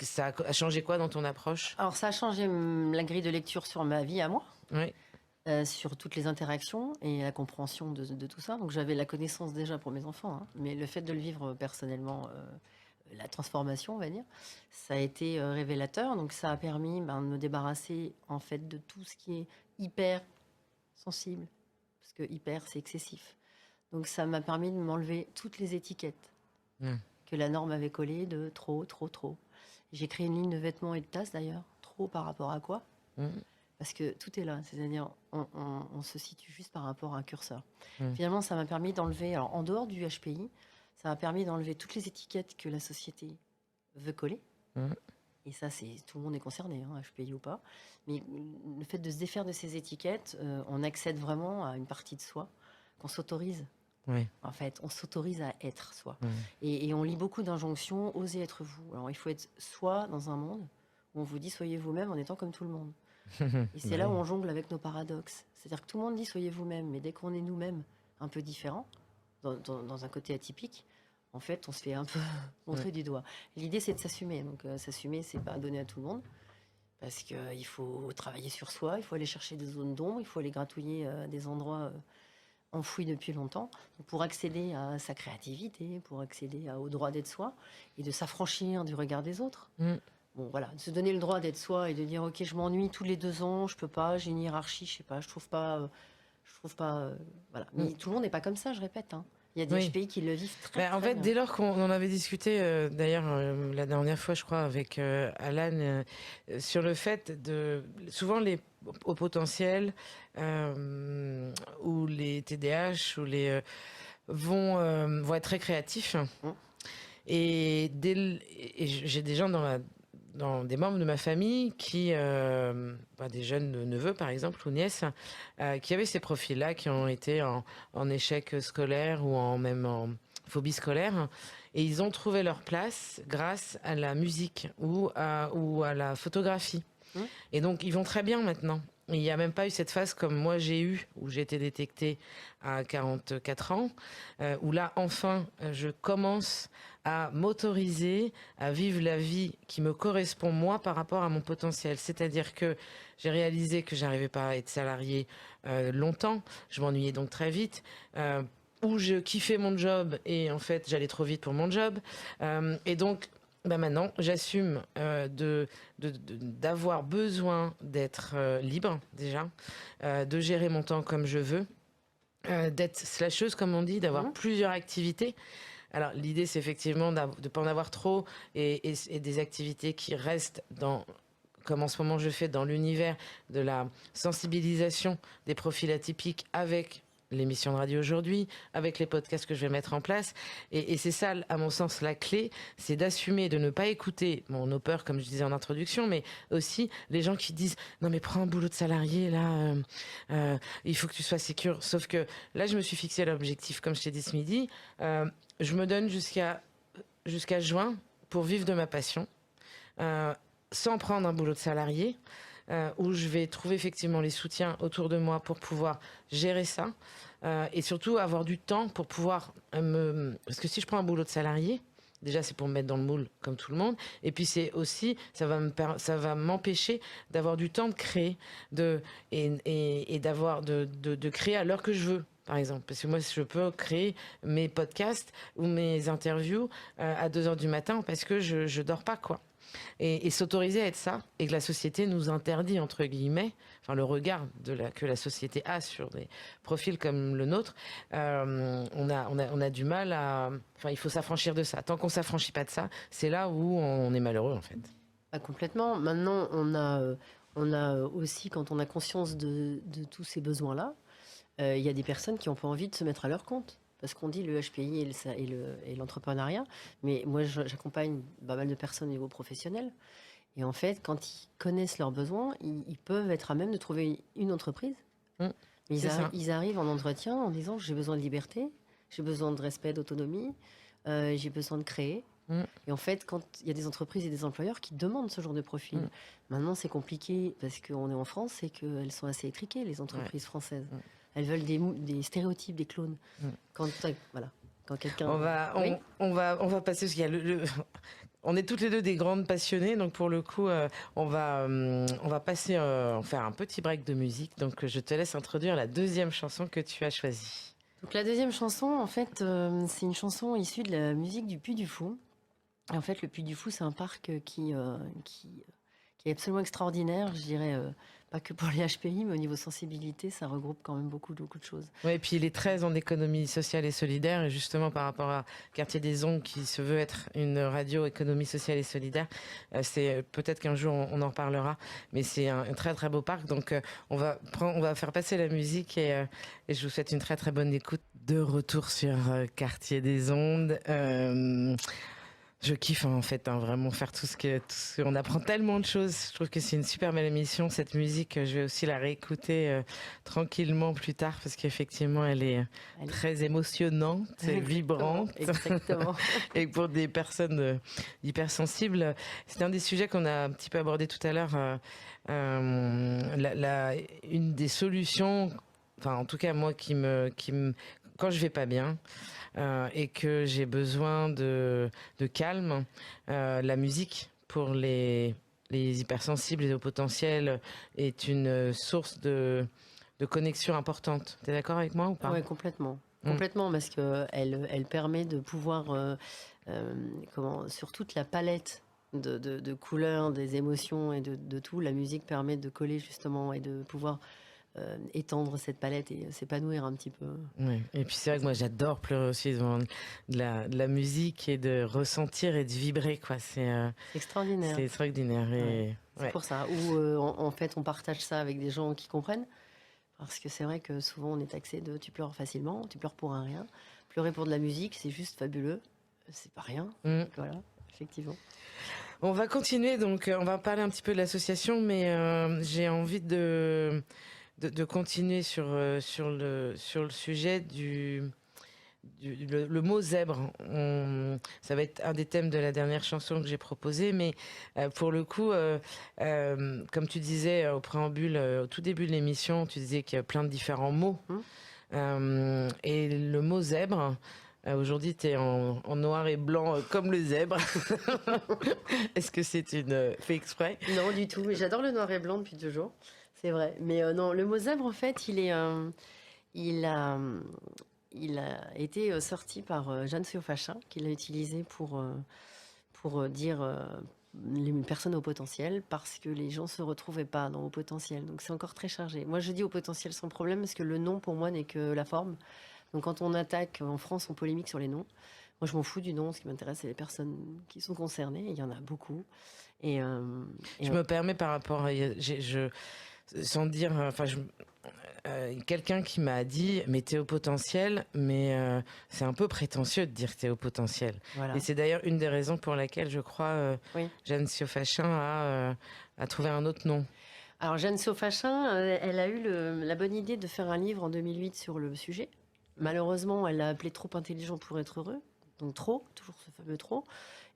Ça a changé quoi dans ton approche? Alors, ça a changé la grille de lecture sur ma vie à moi. Oui. Sur toutes les interactions et la compréhension de tout ça. Donc j'avais la connaissance déjà pour mes enfants, hein, mais le fait de le vivre personnellement, la transformation, on va dire, ça a été révélateur. Donc ça a permis de me débarrasser en fait de tout ce qui est hyper sensible, parce que hyper c'est excessif. Donc ça m'a permis de m'enlever toutes les étiquettes que la norme avait collées de trop, trop, trop. J'ai créé une ligne de vêtements et de tasses d'ailleurs. Trop par rapport à quoi? Parce que tout est là, c'est-à-dire on se situe juste par rapport à un curseur. Finalement, ça m'a permis d'enlever, alors en dehors du HPI, ça m'a permis d'enlever toutes les étiquettes que la société veut coller. Et ça, tout le monde est concerné, hein, HPI ou pas. Mais le fait de se défaire de ces étiquettes, on accède vraiment à une partie de soi qu'on s'autorise. Ouais. En fait, on s'autorise à être soi. Ouais. Et on lit beaucoup d'injonctions, osez être vous. Alors il faut être soi dans un monde où on vous dit soyez vous-même en étant comme tout le monde. Et c'est là où on jongle avec nos paradoxes. C'est-à-dire que tout le monde dit soyez vous-même, mais dès qu'on est nous-mêmes un peu différents, dans un côté atypique, en fait, on se fait un peu montrer du doigt. L'idée, c'est de s'assumer. Donc s'assumer, c'est pas donner à tout le monde. Parce qu'il faut travailler sur soi, il faut aller chercher des zones d'ombre, il faut aller gratouiller des endroits enfouis depuis longtemps, pour accéder à sa créativité, pour accéder au droit d'être soi et de s'affranchir du regard des autres. Bon, voilà, de se donner le droit d'être soi et de dire ok, je m'ennuie tous les 2 ans, je peux pas, j'ai une hiérarchie, je sais pas, je trouve pas, voilà. Mais tout le monde n'est pas comme ça, je répète. Hein. Il y a des pays qui le vivent très, en très fait, bien. dès lors qu'on en avait discuté, d'ailleurs, la dernière fois, je crois, avec Alan, sur le fait de. Souvent, les hauts potentiels, ou les TDAH, ou les. Vont être très créatifs. Et j'ai des gens dans des membres de ma famille qui, des jeunes neveux par exemple ou nièces, qui avaient ces profils-là, qui ont été en échec scolaire ou même en phobie scolaire, et ils ont trouvé leur place grâce à la musique ou à la photographie. Et donc ils vont très bien maintenant. Il n'y a même pas eu cette phase comme moi j'ai eu, où j'ai été détectée à 44 ans, où là, enfin, je commence à m'autoriser à vivre la vie qui me correspond, moi, par rapport à mon potentiel. C'est-à-dire que j'ai réalisé que j'arrivais pas à être salariée longtemps, je m'ennuyais donc très vite, où je kiffais mon job et en fait, j'allais trop vite pour mon job. Et donc, maintenant, j'assume d'avoir besoin d'être libre, déjà, de gérer mon temps comme je veux, d'être slasheuse, comme on dit, d'avoir plusieurs activités. Alors, l'idée, c'est effectivement de ne pas en avoir trop et des activités qui restent comme en ce moment je fais, dans l'univers de la sensibilisation des profils atypiques avec l'émission de radio aujourd'hui, avec les podcasts que je vais mettre en place. Et c'est ça, à mon sens, la clé, c'est d'assumer, de ne pas écouter nos peurs, comme je disais en introduction, mais aussi les gens qui disent « Non mais prends un boulot de salarié, là, il faut que tu sois sécure ». Sauf que là, je me suis fixé l'objectif, comme je t'ai dit ce midi, je me donne jusqu'à juin pour vivre de ma passion, sans prendre un boulot de salarié, où je vais trouver effectivement les soutiens autour de moi pour pouvoir gérer ça, et surtout avoir du temps pour pouvoir parce que si je prends un boulot de salarié, déjà c'est pour me mettre dans le moule comme tout le monde, et puis c'est aussi ça va m'empêcher d'avoir du temps de créer, et d'avoir de créer à l'heure que je veux. Par exemple, parce que moi, je peux créer mes podcasts ou mes interviews à 2h du matin parce que je dors pas, quoi. Et s'autoriser à être ça, et que la société nous interdit, entre guillemets, enfin le regard que la société a sur des profils comme le nôtre, on a du mal à... Enfin, il faut s'affranchir de ça. Tant qu'on s'affranchit pas de ça, c'est là où on est malheureux, en fait. Complètement. Maintenant, on a aussi, quand on a conscience de tous ces besoins-là, il y a des personnes qui n'ont pas envie de se mettre à leur compte. Parce qu'on dit le HPI et l'entrepreneuriat, mais moi j'accompagne pas mal de personnes au niveau professionnel. Et en fait, quand ils connaissent leurs besoins, ils peuvent être à même de trouver une entreprise. Mais ils arrivent en entretien en disant j'ai besoin de liberté, j'ai besoin de respect, d'autonomie, j'ai besoin de créer. Et en fait, quand il y a des entreprises et des employeurs qui demandent ce genre de profil, maintenant c'est compliqué parce qu'on est en France et qu'elles sont assez étriquées, les entreprises françaises. Elles veulent des stéréotypes, des clones. Quand quelqu'un... On va passer, parce qu'il y a on est toutes les deux des grandes passionnées, donc pour le coup, on va passer, faire un petit break de musique. Donc je te laisse introduire la deuxième chanson que tu as choisie. Donc la deuxième chanson, en fait, c'est une chanson issue de la musique du Puy du Fou. Et en fait, le Puy du Fou, c'est un parc qui est absolument extraordinaire, je dirais, pas que pour les HPI, mais au niveau sensibilité, ça regroupe quand même beaucoup de choses. Oui, et puis il est très en économie sociale et solidaire, et justement par rapport à Quartier des Ondes, qui se veut être une radio économie sociale et solidaire, c'est peut-être qu'un jour on en reparlera, mais c'est un très très beau parc, donc on va faire passer la musique, et je vous souhaite une très très bonne écoute. De retour sur Quartier des Ondes. Je kiffe en fait, vraiment faire on apprend tellement de choses. Je trouve que c'est une super belle émission. Cette musique, je vais aussi la réécouter tranquillement plus tard parce qu'effectivement, elle est Allez. très émotionnante, vibrante. Exactement. Et pour des personnes hypersensibles, c'est un des sujets qu'on a un petit peu abordé tout à l'heure. Une des solutions, enfin en tout cas moi quand je vais pas bien. Et que j'ai besoin de calme. La musique pour les hypersensibles et les hauts potentiels est une source de connexion importante. T'es d'accord avec moi ou pas? Oui, complètement. Complètement, parce qu'elle permet de pouvoir, sur toute la palette de couleurs, des émotions et de tout, la musique permet de coller justement et de pouvoir étendre cette palette et s'épanouir un petit peu. Ouais. Et puis c'est vrai que moi j'adore pleurer aussi devant de la musique et de ressentir et de vibrer quoi. C'est extraordinaire. C'est extraordinaire. Et... C'est pour ça. Ou en fait on partage ça avec des gens qui comprennent. Parce que c'est vrai que souvent on est taxé de tu pleures facilement, tu pleures pour un rien. Pleurer pour de la musique, c'est juste fabuleux. C'est pas rien. Voilà, effectivement. On va continuer, donc on va parler un petit peu de l'association, mais j'ai envie de continuer sur le sujet le mot zèbre. Ça va être un des thèmes de la dernière chanson que j'ai proposée, mais pour le coup, comme tu disais au préambule, au tout début de l'émission, tu disais qu'il y a plein de différents mots. Et le mot zèbre, aujourd'hui, tu es en noir et blanc comme le zèbre. Est-ce que c'est une fait exprès? Non, du tout. Mais j'adore le noir et blanc depuis toujours. C'est vrai. Mais non, le mot zèbre, en fait, il a été sorti par Jeanne Théophachin, qui l'a utilisé pour dire les personnes au potentiel, parce que les gens se retrouvaient pas dans au potentiel. Donc c'est encore très chargé. Moi, je dis au potentiel sans problème, parce que le nom, pour moi, n'est que la forme. Donc quand on attaque, en France, on polémique sur les noms. Moi, je m'en fous du nom. Ce qui m'intéresse, c'est les personnes qui sont concernées. Et il y en a beaucoup. Je me permets par rapport à... sans dire... quelqu'un qui m'a dit mais t'es au potentiel, mais c'est un peu prétentieux de dire que t'es au potentiel. Voilà. Et c'est d'ailleurs une des raisons pour laquelle je crois Jeanne Théophachin a trouvé un autre nom. Alors Jeanne Théophachin, elle a eu la bonne idée de faire un livre en 2008 sur le sujet. Malheureusement, elle l'a appelé Trop intelligent pour être heureux. Donc trop, toujours ce fameux trop.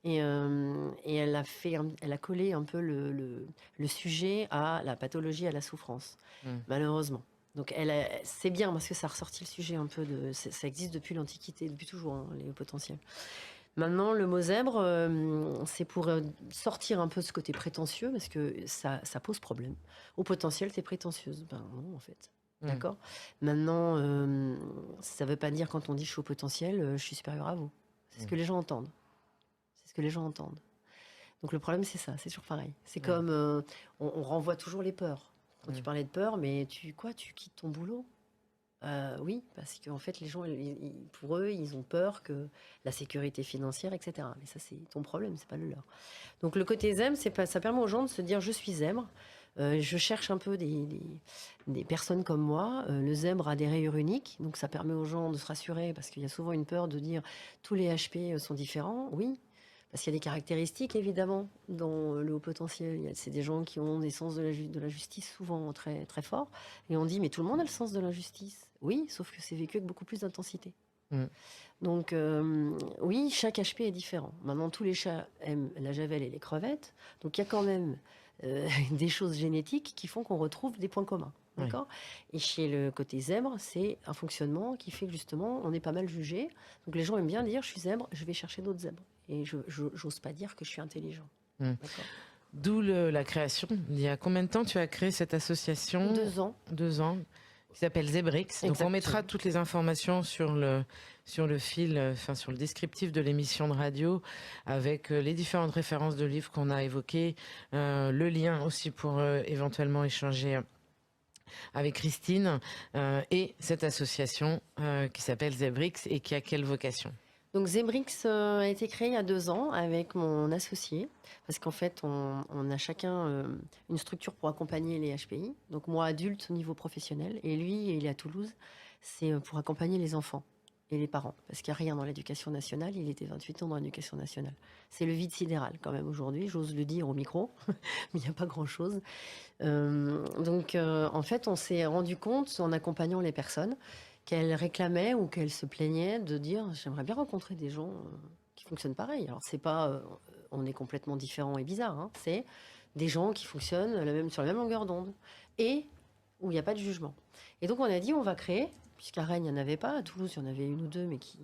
Et elle a collé un peu le sujet à la pathologie, à la souffrance. Malheureusement. Donc c'est bien parce que ça a ressorti le sujet un peu ça existe depuis l'Antiquité, depuis toujours, hein, les potentiels. Maintenant, le mot zèbre, c'est pour sortir un peu de ce côté prétentieux, parce que ça pose problème. Au potentiel, t'es prétentieuse. Ben non, en fait. D'accord. Maintenant, ça ne veut pas dire quand on dit je suis au potentiel, je suis supérieure à vous. C'est ce que les gens entendent. C'est ce que les gens entendent. Donc le problème, c'est ça, c'est toujours pareil. C'est comme on renvoie toujours les peurs. Quand tu parlais de peur, mais tu quittes ton boulot? Oui, parce qu'en fait, les gens, pour eux, ils ont peur que la sécurité financière, etc. Mais ça, c'est ton problème, c'est pas le leur. Donc le côté zèbre, ça permet aux gens de se dire je suis zèbre. Je cherche un peu des personnes comme moi. Le zèbre a des rayures uniques, donc ça permet aux gens de se rassurer, parce qu'il y a souvent une peur de dire tous les HP sont différents. Oui, parce qu'il y a des caractéristiques, évidemment, dans le haut potentiel. C'est des gens qui ont des sens de la justice souvent très, très forts. Et on dit, mais tout le monde a le sens de l'injustice. Oui, sauf que c'est vécu avec beaucoup plus d'intensité. Donc, oui, chaque HP est différent. Maintenant, tous les chats aiment la javel et les crevettes. Donc, il y a quand même des choses génétiques qui font qu'on retrouve des points communs. D'accord. Et chez le côté zèbre, c'est un fonctionnement qui fait que justement, on est pas mal jugé. Donc, les gens aiment bien dire, je suis zèbre, je vais chercher d'autres zèbres. Et je n'ose pas dire que je suis intelligent. D'où la création. Il y a combien de temps tu as créé cette association? 2 ans. 2 ans. Qui s'appelle Zebrix. Donc on mettra toutes les informations sur le fil, enfin sur le descriptif de l'émission de radio, avec les différentes références de livres qu'on a évoquées, le lien aussi pour éventuellement échanger avec Christine, et cette association qui s'appelle Zebrix et qui a quelle vocation? Donc Zebrix a été créé il y a 2 ans avec mon associé, parce qu'en fait on a chacun une structure pour accompagner les HPI. Donc moi adulte au niveau professionnel, et lui il est à Toulouse, c'est pour accompagner les enfants. et les parents. Parce qu'il n'y a rien dans l'éducation nationale. Il était 28 ans dans l'éducation nationale. C'est le vide sidéral quand même aujourd'hui, j'ose le dire au micro, mais il n'y a pas grand-chose. En fait, on s'est rendu compte en accompagnant les personnes qu'elles réclamaient ou qu'elles se plaignaient de dire j'aimerais bien rencontrer des gens qui fonctionnent pareil. Alors c'est pas on est complètement différents et bizarres, hein. C'est des gens qui fonctionnent sur la même longueur d'onde et où il n'y a pas de jugement. Et donc on a dit on va créer, puisqu'à Rennes il n'y en avait pas, à Toulouse il y en avait une ou deux mais qui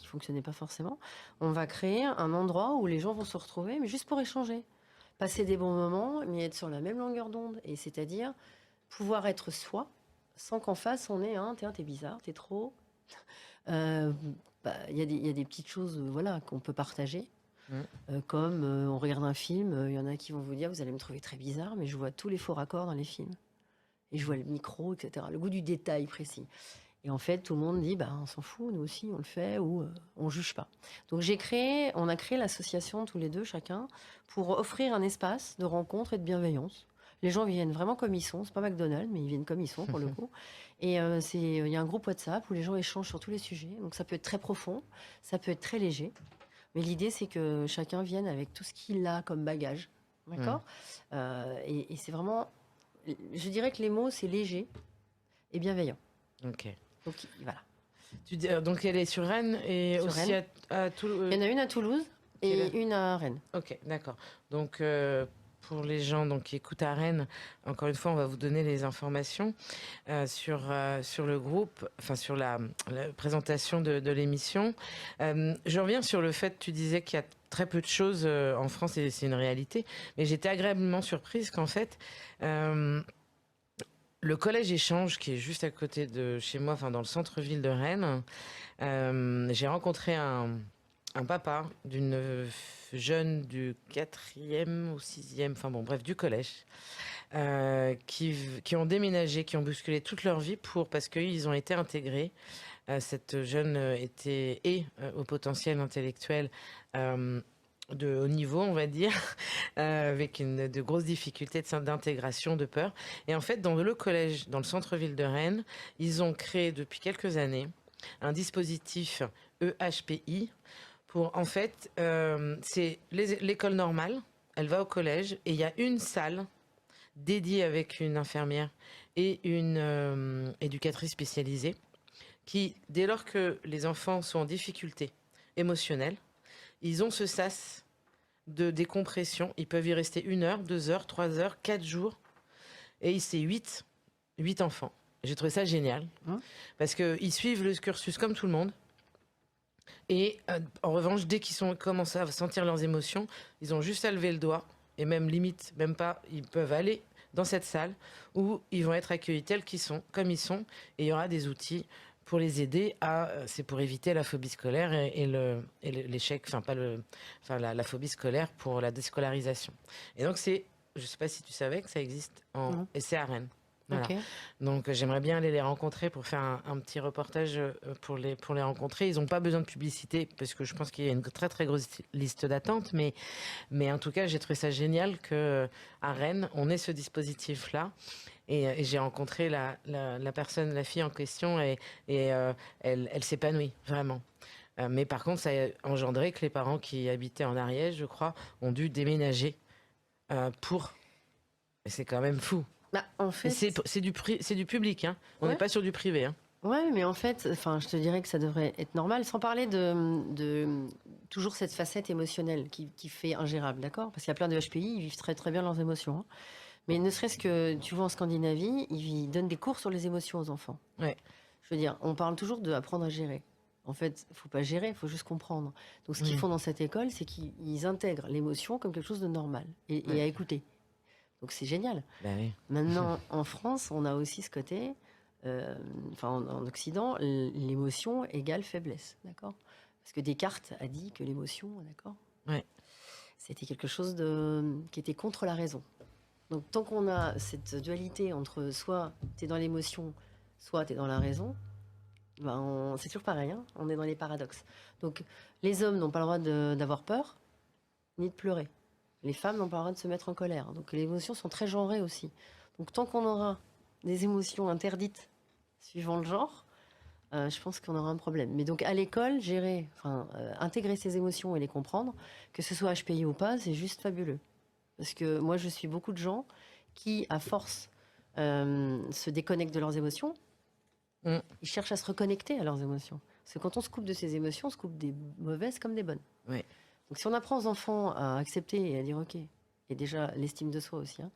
fonctionnaient pas forcément, on va créer un endroit où les gens vont se retrouver mais juste pour échanger. Passer des bons moments, mais être sur la même longueur d'onde. Et c'est-à-dire pouvoir être soi, sans qu'en face, on ait un « t'es bizarre, t'es trop ». Il y a des petites choses qu'on peut partager. Comme on regarde un film, il y en a qui vont vous dire « vous allez me trouver très bizarre, mais je vois tous les faux raccords dans les films. Et je vois le micro, etc. » Le goût du détail précis. Et en fait, tout le monde dit on s'en fout, nous aussi, on le fait, ou on juge pas. Donc on a créé l'association tous les deux, chacun, pour offrir un espace de rencontre et de bienveillance. Les gens viennent vraiment comme ils sont, c'est pas McDonald's, mais ils viennent comme ils sont pour le coup. Et il y a un groupe WhatsApp où les gens échangent sur tous les sujets. Donc ça peut être très profond, ça peut être très léger. Mais l'idée, c'est que chacun vienne avec tout ce qu'il a comme bagage. D'accord. Et c'est vraiment, je dirais que les mots, c'est léger et bienveillant. Ok. Donc voilà. Donc elle est sur Rennes et Sur aussi Rennes. à Toulouse. Il y en a une à Toulouse et une à Rennes. Ok, d'accord. Donc pour les gens qui écoutent à Rennes, encore une fois, on va vous donner les informations sur le groupe, enfin sur la présentation de l'émission. Je reviens sur le fait, tu disais qu'il y a très peu de choses en France et c'est une réalité, mais j'étais agréablement surprise qu'en fait le collège Échange, qui est juste à côté de chez moi, enfin dans le centre-ville de Rennes, j'ai rencontré un papa d'une jeune du 4e ou 6e, enfin bon bref, du collège, qui ont déménagé, qui ont bousculé toute leur vie parce qu'ils ont été intégrés. Cette jeune était au potentiel intellectuel de haut niveau, on va dire, avec de grosses difficultés d'intégration, de peur. Et en fait, dans le collège, dans le centre-ville de Rennes, ils ont créé depuis quelques années un dispositif EHPI pour, en fait, c'est l'école normale, elle va au collège et il y a une salle dédiée avec une infirmière et une éducatrice spécialisée qui, dès lors que les enfants sont en difficulté émotionnelle, ils ont ce sas de décompression. Ils peuvent y rester 1 heure, 2 heures, 3 heures, 4 jours. Et c'est 8 enfants. J'ai trouvé ça génial. Parce qu'ils suivent le cursus comme tout le monde. Et en revanche, dès qu'ils commencent à sentir leurs émotions, ils ont juste à lever le doigt. Et même limite, même pas, ils peuvent aller dans cette salle où ils vont être accueillis tels qu'ils sont, comme ils sont. Et il y aura des outils pour les aider c'est pour éviter la phobie scolaire et l'échec, la phobie scolaire pour la déscolarisation. Et donc je sais pas si tu savais que ça existe et c'est à Rennes. Voilà. Okay. Donc j'aimerais bien aller les rencontrer pour faire un petit reportage pour les rencontrer. Ils n'ont pas besoin de publicité parce que je pense qu'il y a une très très grosse liste d'attente, mais en tout cas j'ai trouvé ça génial que à Rennes on ait ce dispositif là. Et j'ai rencontré la fille en question et elle s'épanouit vraiment. Mais par contre, ça a engendré que les parents qui habitaient en Ariège, je crois, ont dû déménager pour. Et c'est quand même fou. En fait, c'est du public, hein. On n'est pas sur du privé. Hein. Ouais, mais en fait, je te dirais que ça devrait être normal, sans parler de toujours cette facette émotionnelle qui fait ingérable, d'accord ? Parce qu'il y a plein de HPI, ils vivent très très bien leurs émotions. Hein. Mais ne serait-ce que, tu vois, en Scandinavie, ils donnent des cours sur les émotions aux enfants. Ouais. Je veux dire, on parle toujours d'apprendre à gérer. En fait, il ne faut pas gérer, il faut juste comprendre. Donc, ce qu'ils font dans cette école, c'est qu'ils intègrent l'émotion comme quelque chose de normal et à écouter. Donc, c'est génial. Ben oui. Maintenant, en France, on a aussi ce côté, en Occident, l'émotion égale faiblesse, d'accord ? Parce que Descartes a dit que l'émotion, d'accord ? Ouais. C'était quelque chose qui était contre la raison. Donc, tant qu'on a cette dualité entre soit tu es dans l'émotion, soit tu es dans la raison, c'est toujours pareil, hein, on est dans les paradoxes. Donc, les hommes n'ont pas le droit d'avoir peur, ni de pleurer. Les femmes n'ont pas le droit de se mettre en colère. Donc, les émotions sont très genrées aussi. Donc, tant qu'on aura des émotions interdites suivant le genre, je pense qu'on aura un problème. Mais donc à l'école, intégrer ses émotions et les comprendre, que ce soit HPI ou pas, c'est juste fabuleux. Parce que moi, je suis beaucoup de gens qui, à force, se déconnectent de leurs émotions. Mm. Ils cherchent à se reconnecter à leurs émotions. Parce que quand on se coupe de ses émotions, on se coupe des mauvaises comme des bonnes. Oui. Donc si on apprend aux enfants à accepter et à dire OK, et déjà l'estime de soi aussi, hein,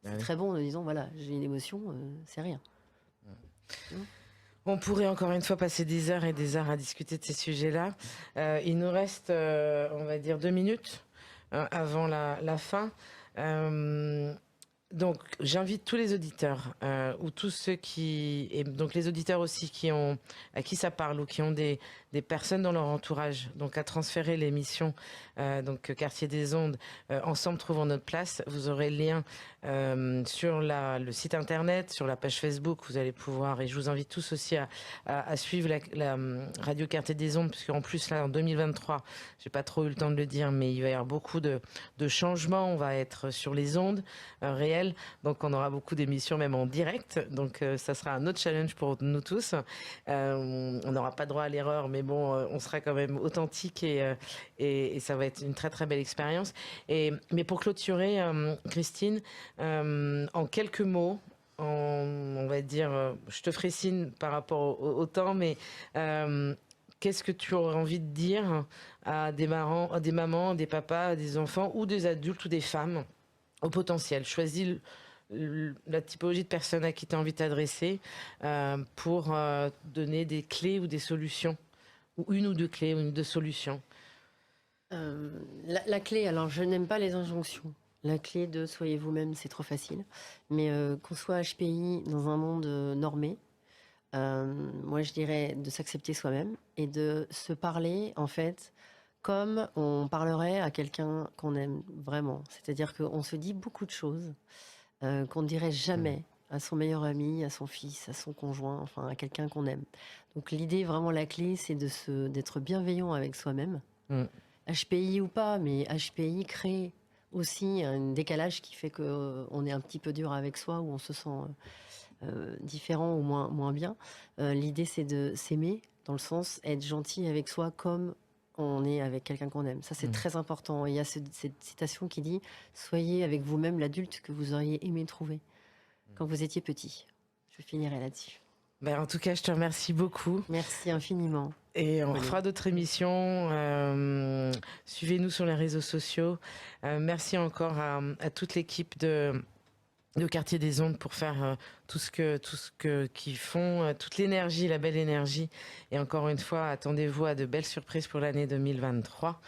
c'est oui. très bon en disant voilà, j'ai une émotion, c'est rien. On pourrait encore une fois passer des heures et des heures à discuter de ces sujets-là. Il nous reste, on va dire, 2 minutes avant la fin. Donc, j'invite tous les auditeurs ou tous ceux et donc les auditeurs aussi à qui ça parle ou qui ont des personnes dans leur entourage, donc à transférer l'émission donc Quartier des Ondes, Ensemble trouvons notre place. Vous aurez le lien sur le site internet, sur la page Facebook. Vous allez pouvoir, et je vous invite tous aussi à suivre la radio Quartier des Ondes, puisque en plus là en 2023, j'ai pas trop eu le temps de le dire, mais il va y avoir beaucoup de changements. On va être sur les ondes réelles. Donc on aura beaucoup d'émissions même en direct. Donc ça sera un autre challenge pour nous tous. On n'aura pas droit à l'erreur, mais bon, on sera quand même authentique et ça va être une très très belle expérience. Mais pour clôturer, Christine, en quelques mots, on va dire, je te ferai signe par rapport au temps, mais qu'est-ce que tu aurais envie de dire à des mamans, des papas, des enfants ou des adultes ou des femmes au potentiel? Choisis la typologie de personnes à qui tu as envie de t'adresser pour donner des clés ou des solutions, ou une ou deux clés ou une ou deux solutions. La clé, alors je n'aime pas les injonctions. La clé de soyez vous-même, c'est trop facile. Mais qu'on soit HPI dans un monde normé, moi je dirais de s'accepter soi-même et de se parler en fait comme on parlerait à quelqu'un qu'on aime vraiment. C'est-à-dire qu'on se dit beaucoup de choses qu'on ne dirait jamais à son meilleur ami, à son fils, à son conjoint, enfin à quelqu'un qu'on aime. Donc l'idée, vraiment la clé, c'est d'être bienveillant avec soi-même. Mm. HPI ou pas, mais HPI crée aussi un décalage qui fait qu'on est un petit peu dur avec soi, ou on se sent différent ou moins bien. L'idée, c'est de s'aimer, dans le sens être gentil avec soi comme on est avec quelqu'un qu'on aime. Ça, c'est très important. Il y a cette citation qui dit « Soyez avec vous-même l'adulte que vous auriez aimé trouver quand vous étiez petit ». Je finirai là-dessus. Ben, en tout cas, je te remercie beaucoup. Merci infiniment. Et on fera d'autres émissions. Suivez-nous sur les réseaux sociaux. Merci encore à toute l'équipe de Quartier des Ondes pour faire tout ce qu'ils font, toute l'énergie, la belle énergie. Et encore une fois, attendez-vous à de belles surprises pour l'année 2023.